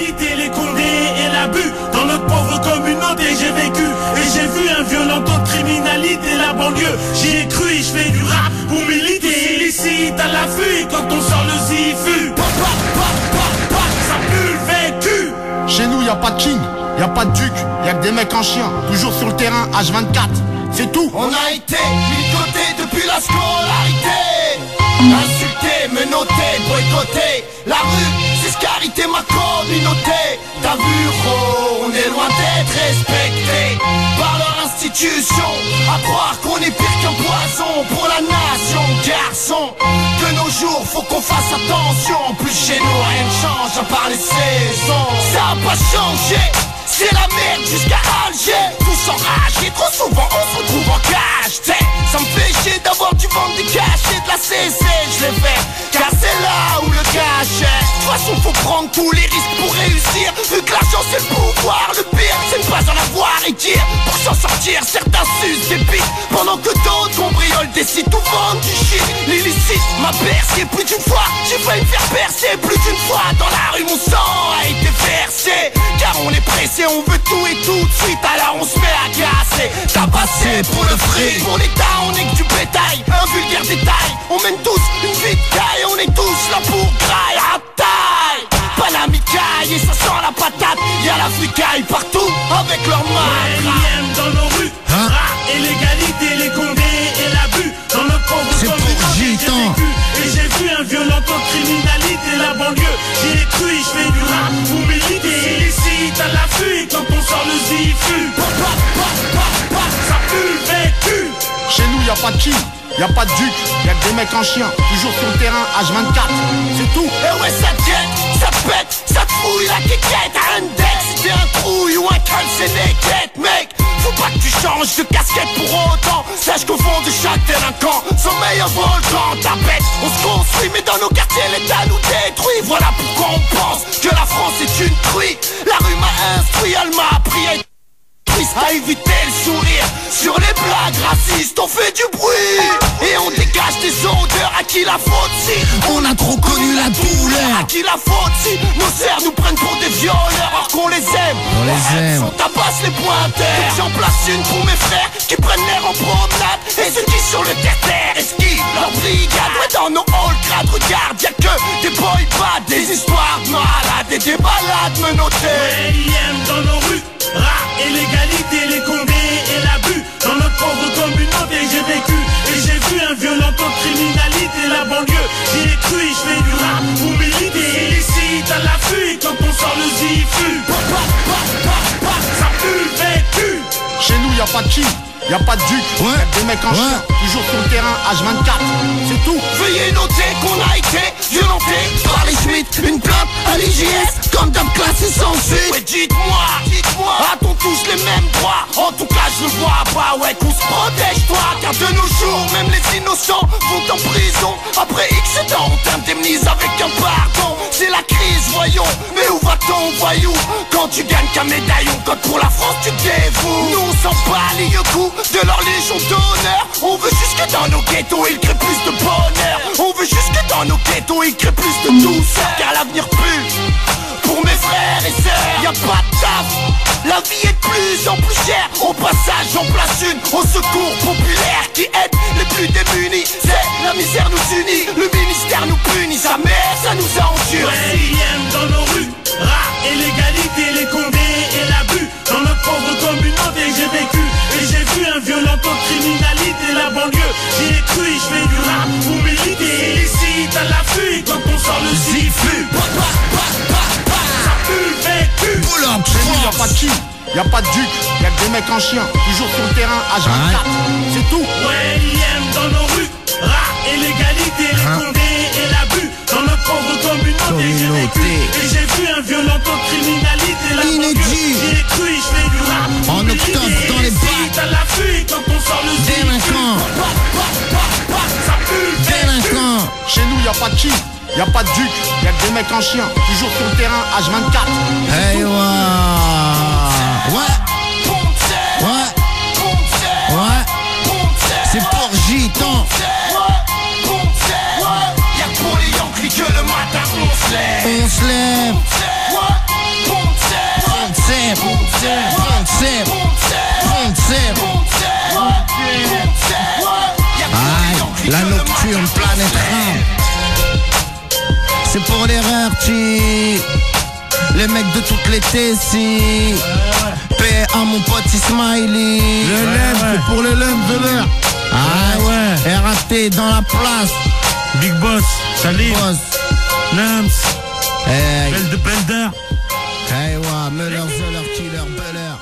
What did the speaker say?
l'illégalité, les condés et l'abus. Dans notre pauvre communauté j'ai vécu et j'ai vu un violent taux de criminalité, la banlieue. J'y ai cru et je fais du rap pour militer. Illicite à l'affût quand on sort le zifu. Ça pue le vécu. Chez nous y'a pas de king, y'a pas de duc, y'a que des mecs en chien, toujours sur le terrain H24, c'est tout. On a été mis de côté depuis la scolarité. Insulté, menotté, boycotté. La rue, c'est scarité ma communauté. T'as vu, gros, on est loin d'être respecté par leur institution. À croire qu'on est pire qu'un poison pour la nation, garçon. De nos jours, faut qu'on fasse attention. En plus chez nous, rien ne change à part les saisons. Ça a pas changé, c'est la merde jusqu'à Alger. Tous enragés, trop souvent on se retrouve en cage. T'sais, ça me fait chier d'avoir du vendre des cachets de la CC. Je l'ai fait, car c'est là où le cachet. De toute façon faut prendre tous les risques pour réussir. Vu que l'argent c'est le pouvoir, le pire c'est ne pas en avoir et dire. Pour s'en sortir, certains sucent des pics, pendant que d'autres cambriolent des sites ou vendent du shit. L'illicite m'a bercé plus d'une fois. J'ai failli me faire percer plus d'une fois. Dans la rue mon sang a été versé, car on est pressé, on veut tout et tout de suite. Alors on se met à casser, tabasser pour le fric. Pour l'État on est que du bétail, un vulgaire détail. On mène tous une vie de caille, on est tous là pour graille à taille. Pas la micaille et ça sent la patate. Y'a la fricaille partout avec leur main. Dans nos rues, et l'égalité, les condés et l'abus. Dans notre pauvre communauté j'ai vécu et j'ai vu un violent taux de criminalité, la banlieue. J'y ai cru et je fais du rap pour militer. Illicite à l'affût quand on sort le zifu. Ça pue le vécu. Chez nous y'a pas de king, y'a pas de duc, y'a que des mecs en chien, toujours sur le terrain H24, c'est tout. Et ouais ça te jette, ça te pète, ça te fouille la kékette. Index, si t'es un trouille ou un cal c'est néquette, mec. Faut pas que tu changes de casquette pour autant. Sache qu'au fond de chaque délinquant sommeille un volcan. Ta bête, on se construit mais dans nos quartiers l'État nous détruit. Voilà pourquoi on pense que la France est une truie. La rue m'a instruit, elle m'a appris à éviter le sourire. Sur les blagues racistes on fait du bruit et on dégage des odeurs. À qui la faute si on a trop connu la douleur? À qui la faute si nos sœurs nous prennent pour des violeurs alors qu'on les aime? On les aime. On tabasse les pointeurs. Donc j'en place une pour mes frères qui prennent l'air en promenade et ceux qui sur le terre-terre esquivent leur brigade. Ouais, dans nos halls crades, regarde, y'a que des boy bands, des histoires de malades et des balades menottées. Dans nos rues, et l'égalité, les condés et l'abus. Dans notre pauvre communauté j'ai vécu et j'ai vu un violent taux de criminalité, la banlieue. J'y ai cru et je fais du rap pour militer. Illicite à l'affût quand on sort le zifu. Ça pue le vécu. Chez nous y'a pas de king, y'a pas de duc, y'a que des mecs en chien, toujours sur le terrain H24, c'est tout. Veuillez noter qu'on a été violenté par les Schmitt. Une plainte à l'IGS comme d'hab classé sans suite. Ouais dites-moi, a-t-on tous les mêmes droits? En tout cas je le vois pas, ouais qu'on se protège toi. Car de nos jours même les innocents vont en prison. Après X temps on t'indemnise avec un pardon. C'est la crise voyons, mais où va-t-on voyou? Quand tu gagnes qu'un médaillon, code pour la France tu te dévoues. Nous on s'en bat les coups de leur légion d'honneur. On veut juste que dans nos ghettos il crée plus de bonheur. On veut juste que dans nos ghettos il crée plus de douceur. Car l'avenir pue pour mes frères et sœurs. Y'a pas de taf, la vie est de plus en plus chère. Au passage j'en place une au secours populaire qui aide les plus démunis. C'est la misère nous unit, le ministère nous punit. Sa mère ça nous a endurcis. Dans nos rues, et l'égalité, les condés et l'abus. Dans notre pauvre communauté j'ai vécu et j'ai vu un violent taux de criminalité, la banlieue. J'y ai cru et je fais du rap pour militer. Illicite à l'affût quand on sort le zifu. Ça pue le vécu. Chez nous y'a pas de king, y'a pas de duc, y'a que des mecs en chien, toujours sur le terrain H24, c'est tout. Dans nos rues, et l'égalité, les condés et l'abus. Dans notre pauvre communauté j'ai vécu et j'ai vu un violent taux de criminalité, la banlieue. J'y ai cru et je fais du rap en octobre dans les bacs. À l'affût quand on sort le délinquant. Ça pue le délinquant. Chez nous y'a pas de king, y'a pas de duc, y'a que des mecs en chien, toujours sur le terrain H24. Hey ouais. C'est pour gitan. Y'a que pour les Yankees que le matin on se lève. On se lève. Aïe, la nocturne Planète Rap. C'est pour les rartis, les mecs de toutes les Tessie. Paix à mon pote Smiley. Le lem, c'est pour le lem de l'heure. Ah ouais, RAT dans la place. Big Boss, Salim, Boss. Nams, Hey, Belle de Belder. hey, ouais, Muller, Zeller, Killer, Beller.